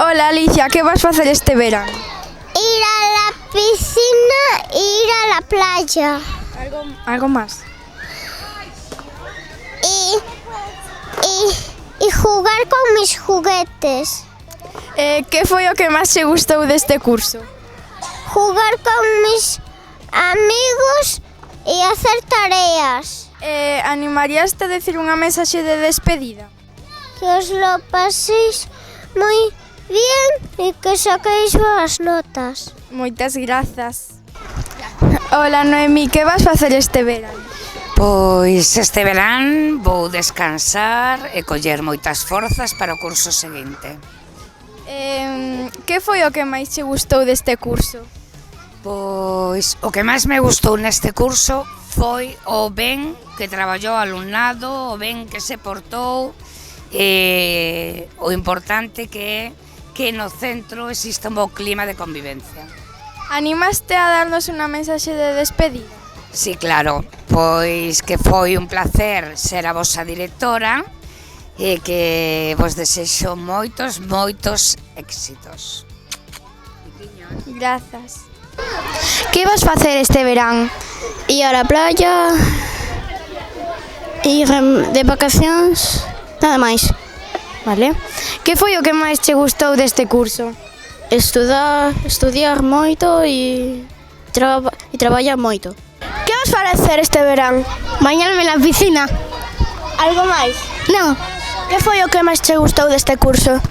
Hola Alicia, que vas facer este verán? Ir a la piscina e ir a la playa. Algo más? E jugar con mis juguetes. Que foi o que máis che gustou deste curso? Jugar con mis amigos e hacer tareas. Animaríaste a decir unha mensaxe de despedida? Que os lo paséis moi bien e que saquéis boas notas. Moitas grazas. Hola Noemí, que vas facer este verán? Pois este verán vou descansar e coller moitas forzas para o curso seguinte. Que foi o que máis che gustou deste curso? Pois o que máis me gustou neste curso foi o ben que traballou o alumnado, o ben que se portou e o importante que é que no centro exista un bo clima de convivencia. Animaste a darnos unha mensaxe de despedida? Sí, claro, pois que foi un placer ser a vosa directora e que vos desexo moitos éxitos. Grazas. Que vas facer este verán? Ir a la playa, ir de vacacións, nada máis. Vale. Que foi o que máis che gustou deste curso? Estudiar moito e traballar moito. Que vas facer este verán? Bañarme na piscina. Algo máis? Non, Que foi o que máis che gustou deste curso?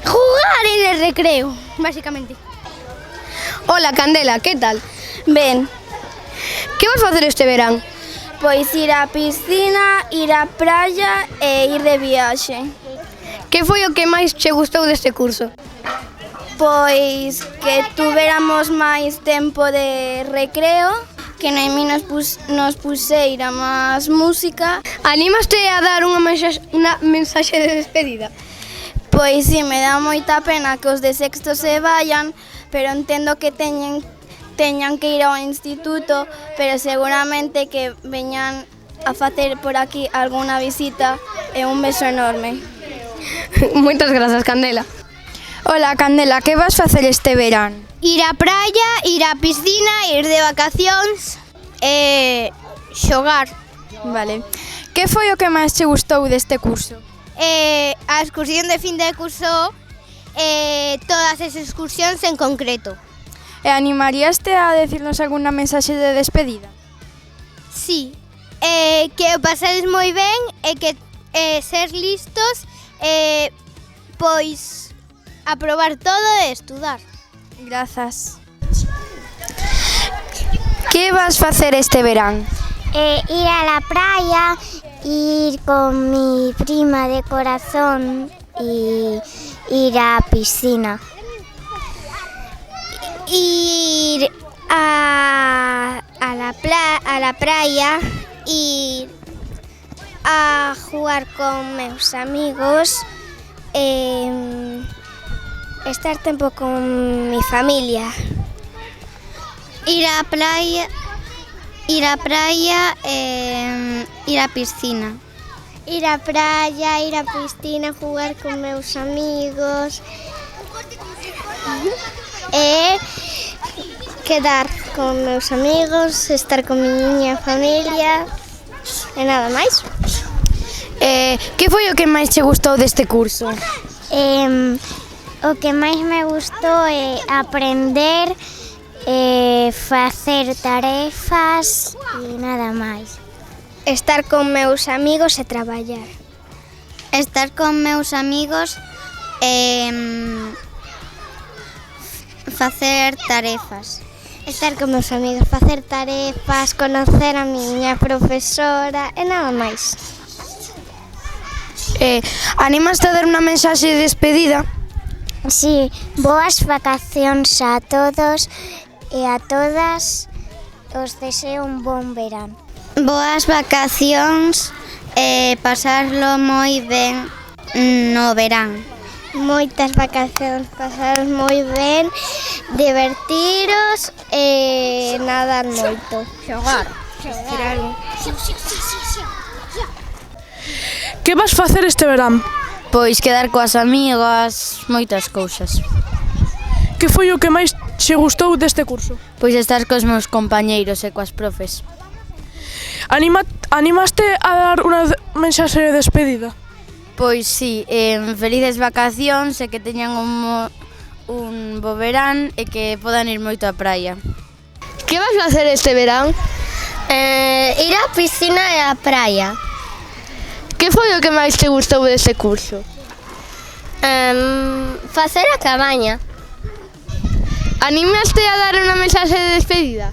jugar en el recreo, básicamente. Hola Candela, que tal? Ben, Que vas facer este verán? pois ir á piscina, ir á praia e ir de viaxe. Que foi o que máis che gustou deste curso? Pois que tuveramos máis tempo de recreo, que Noemí nos puseira máis música. Animaste a dar unha mensaxe de despedida? Pois si, me dá moita pena que os de sexto se vayan, pero entendo que teñan que ir ao instituto, pero seguramente que veñan a facer por aquí algunha visita e un beso enorme. Moitas grazas, Candela. Hola, Candela, que vas facer este verán? Ir á praia, ir á piscina, ir de vacacións e xogar. Vale. Que foi o que máis che gustou deste curso? A excursión de fin de curso e todas as excursións en concreto. E animaríaste a decirnos algunha mensaxe de despedida? Sí, que o pasedes moi ben e que ser listos e pois aprobar todo e estudar. Grazas. Que vas facer este verán? Ir a la playa, ir con mi prima de corazón y ir a piscina. Ir a la playa, ir a jugar con meus amigos, estar tempo con mi familia. Ir á praia, ir á piscina. Ir á praia, ir á piscina, jugar con meus amigos e quedar con meus amigos, estar con miña familia e nada máis. Que foi o que máis che gustou deste curso? O que máis me gustou é aprender, facer tarefas e nada máis. Estar con meus amigos e traballar. Estar con meus amigos e facer tarefas. Estar con meus amigos, facer tarefas, conocer a miña profesora e nada máis. Animaste a dar unha mensaxe de despedida? Sí, boas vacacións a todos e a todas, os deseo un bon verán. Boas vacacións e pasarlo moi ben no verán. Moitas vacacións, pasaros moi ben, divertiros e nadar moito. Xogar. Que vas facer este verán? Pois quedar coas amigas, moitas cousas. Que foi o que máis che gustou deste curso? Pois estar cos meus compañeiros e coas profes. Animaste a dar unha mensaxe de despedida? Pois sí, felices vacacións e que teñan un bo verán e que podan ir moito á praia. Que vas facer este verán? Ir á piscina e á praia. Que foi o que máis te gustou deste curso? Facer a cabaña. Animaste a dar unha mensaxe de despedida?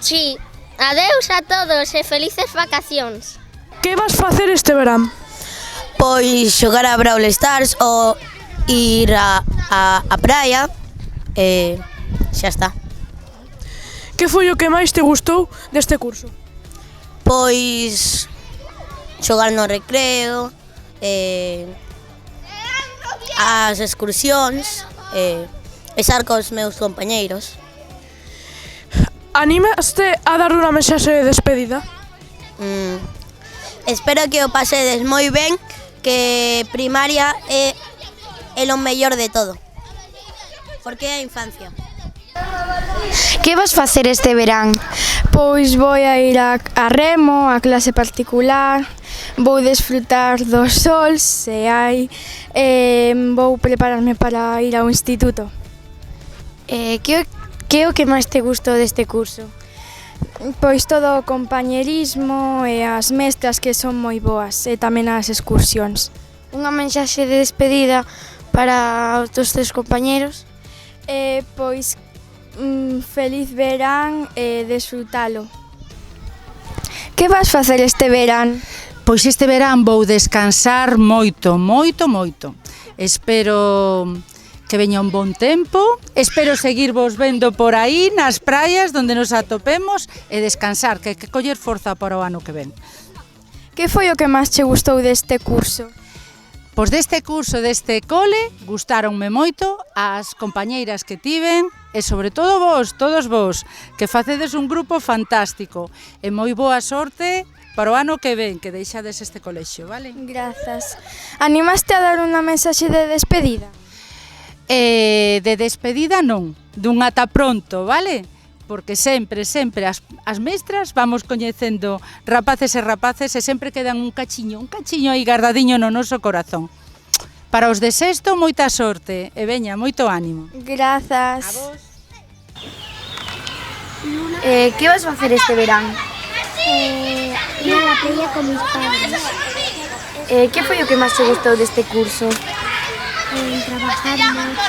Sí. Adeus a todos e felices vacacións. Que vas facer este verán? Pois xogar a Brawl Stars ou ir a praia e xa está. Que foi o que máis te gustou deste curso? Pois xogar no recreo, as excursións, estar cos meus compañeiros. Animaste a dar unha mensaxe de despedida? Espero que o pasedes moi ben, que primaria é o mellor de todo, porque é a infancia. Que vas facer este verán? Pois vou a ir a remo, a clase particular, vou desfrutar do sol se hai, vou prepararme para ir ao instituto. Que é o que máis te gustou deste curso? Pois todo o compañerismo e as mestras que son moi boas e tamén as excursións. Unha mensaxe de despedida para os teus compañeros? Pois feliz verán e desfrutalo. Que vas facer este verán? Pois este verán vou descansar moito. Espero que veña un bon tempo, espero seguir vos vendo por aí nas praias donde nos atopemos e descansar, que hai que coller forza para o ano que ven. Que foi o que máis che gustou deste curso? Pois deste curso, deste cole, gustáronme moito as compañeiras que tiven e sobre todo vos, todos vos, que facedes un grupo fantástico e moi boa sorte para o ano que ven, que deixades este colexio, vale? Grazas. Animaste a dar unha mensaxe de despedida? De despedida non, dun ata pronto, vale? Porque sempre as mestras vamos coñecendo rapaces e sempre quedan un cachiño aí guardadiño no noso corazón. Para os de sexto, moita sorte e veña, moito ánimo. Grazas. A vos. Que vas facer este verán? Ir a la playa con mis padres. Que foi o que máis te gustou deste curso? Trabajar mucho.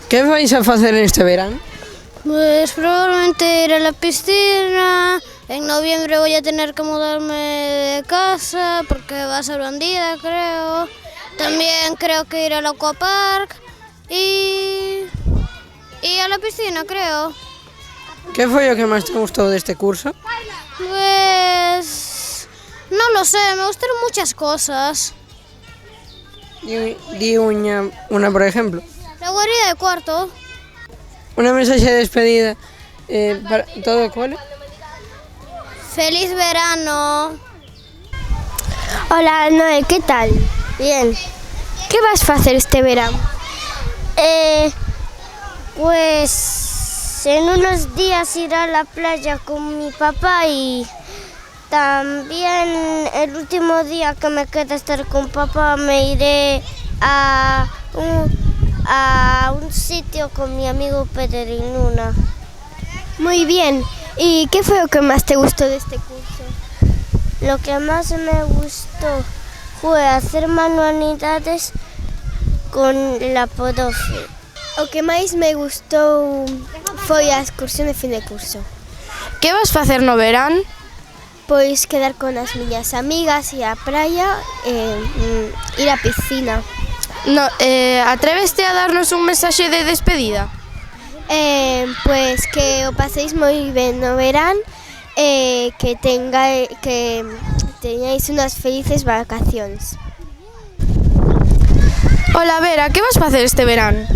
Que vais a facer este verán? Pues probablemente ir a la piscina. En noviembre voy a tener que mudarme de casa porque va a ser vendida, creo. También creo que ir al aquapark y a la piscina, creo. Que foi o que máis te gustou deste curso? Pues no lo sé, me gustaron muchas cosas. Di una por ejemplo. La guarida de cuarto. Una mensaxe de despedida para todo o cole. Feliz verano. Hola, Noé, ¿qué tal? Bien. ¿Qué vas a hacer este verano? Pues en unos días ir a la playa con mi papá y también el último día que me queda estar con papá me iré a un sitio con mi amigo Peter y Luna. Muy bien. ¿Y qué fue lo que más te gustó de este curso? Lo que más me gustó fue hacer manualidades con la profe. O que máis me gustou foi a excursión de fin de curso. Que vas facer no verán? Pois quedar con as miñas amigas, ir á praia e ir á piscina. Atreveste a darnos un mensaxe de despedida? Pois que o paséis moi ben no verán e que teñáis unhas felices vacacións. Hola Vera, que vas facer este verán?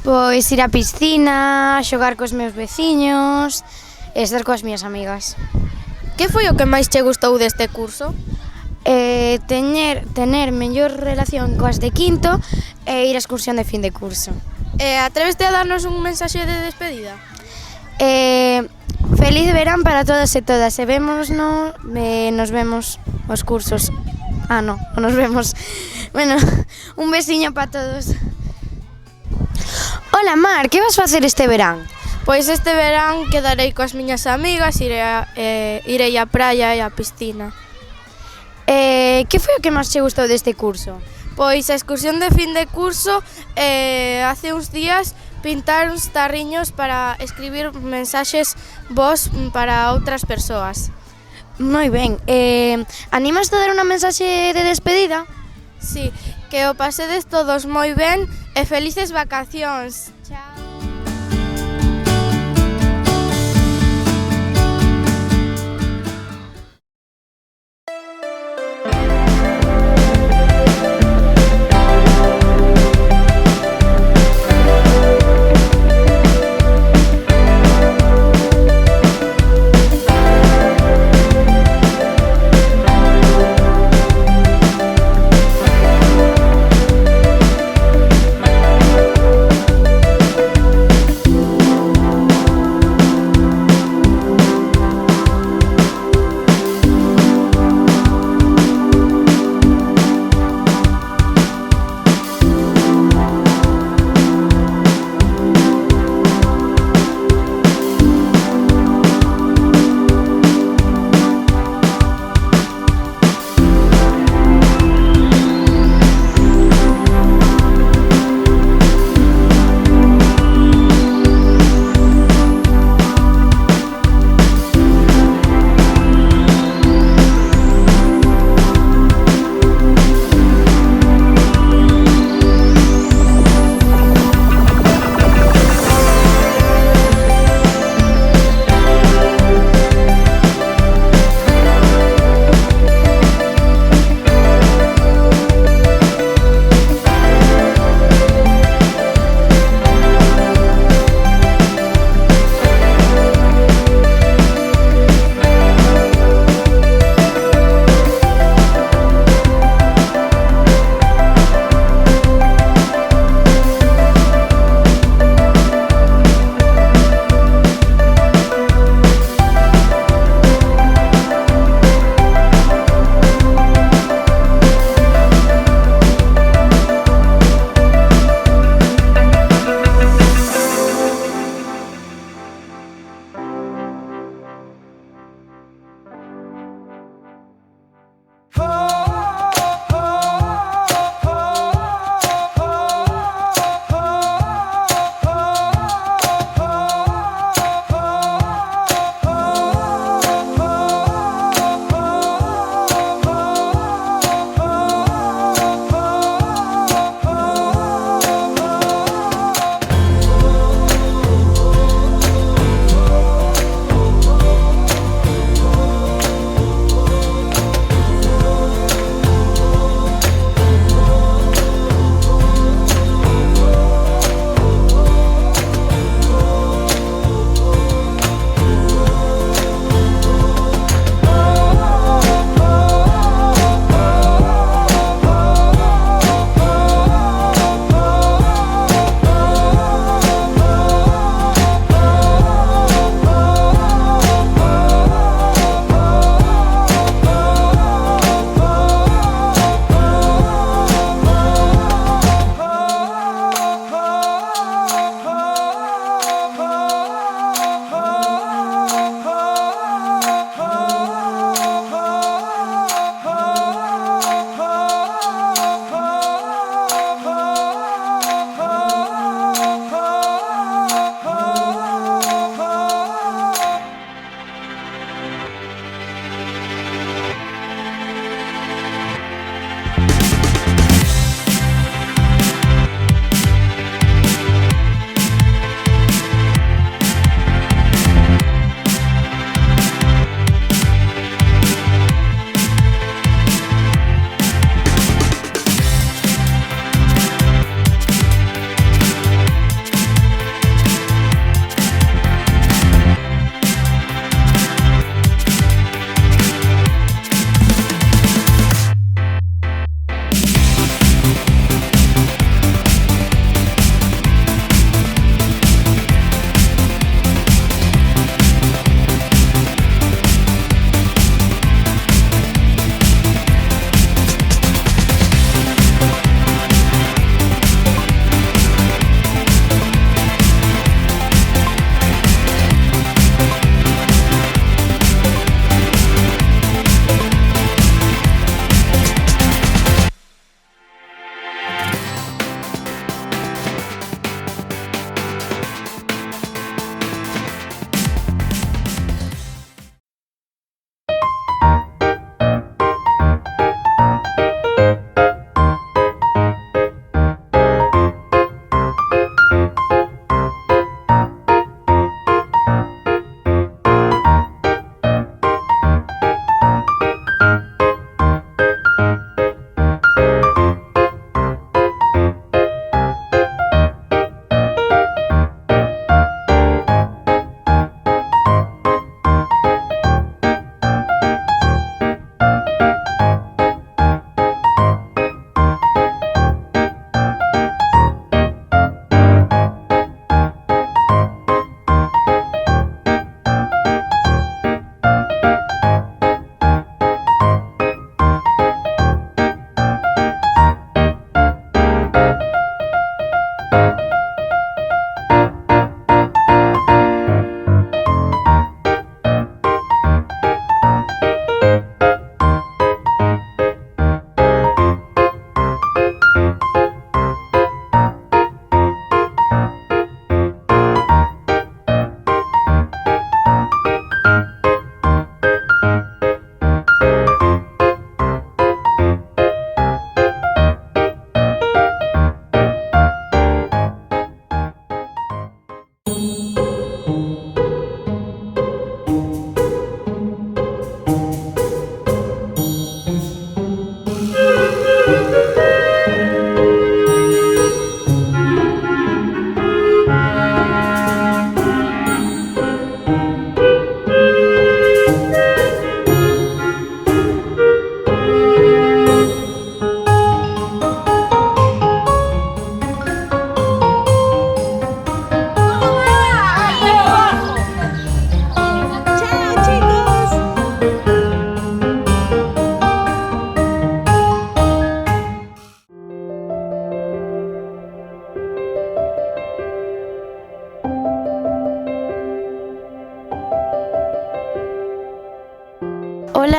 Pois ir á piscina, xogar cos meus veciños e estar coas miñas amigas. Que foi o que máis che gustou deste curso? tener mellor relación coas de quinto e ir á excursión de fin de curso. Atreveste a darnos un mensaxe de despedida? Feliz verán para todas e todas. E nos vemos os cursos. Non nos vemos. Bueno, un besiño para todos. Hola Mar, que vas facer este verán? Pois este verán quedarei coas miñas amigas, irei á praia e á piscina. Que foi o que máis che gustou deste curso? Pois a excursión de fin de curso, hace uns días pintar uns tarriños para escribir mensaxes vos para outras persoas. Moi ben, animas a dar unha mensaxe de despedida? Sí, que o pasedes todos moi ben e felices vacacións. Chao.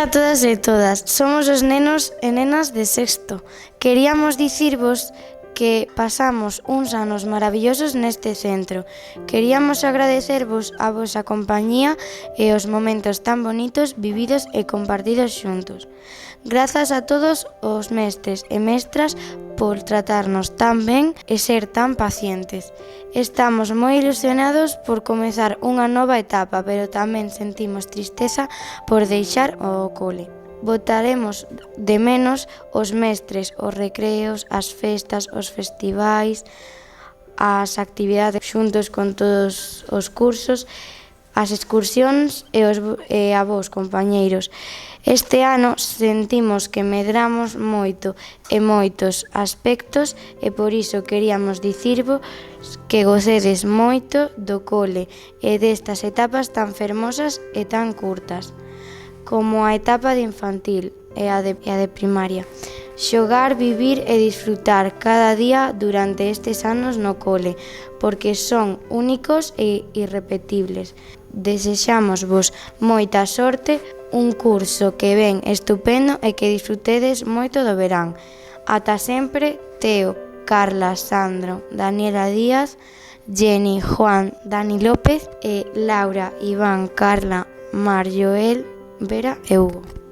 a todas e todas, somos os nenos e nenas de sexto. Queríamos dicirvos que pasamos uns anos maravillosos neste centro. Queríamos agradecervos a vosa compañía e os momentos tan bonitos vividos e compartidos xuntos. Grazas a todos os mestres e mestras por tratarnos tan ben e ser tan pacientes. Estamos moi ilusionados por comezar unha nova etapa, pero tamén sentimos tristeza por deixar o cole. Botaremos de menos os mestres, os recreos, as festas, os festivais, as actividades xuntos con todos os cursos, as excursións e a vos, compañeiros. Este ano sentimos que medramos moito e moitos aspectos e por iso queríamos dicirvos que gocedes moito do cole e destas etapas tan fermosas e tan curtas, como a etapa de infantil e a de primaria. Xogar, vivir e disfrutar cada día durante estes anos no cole, porque son únicos e irrepetibles. Desexamos vos moita sorte, un curso que ven estupendo e que disfrutedes moito do verán. Ata sempre, Teo, Carla, Sandro, Daniela Díaz, Jenny, Juan, Dani López e Laura, Iván, Carla, Mar, Joel, Vera e Hugo.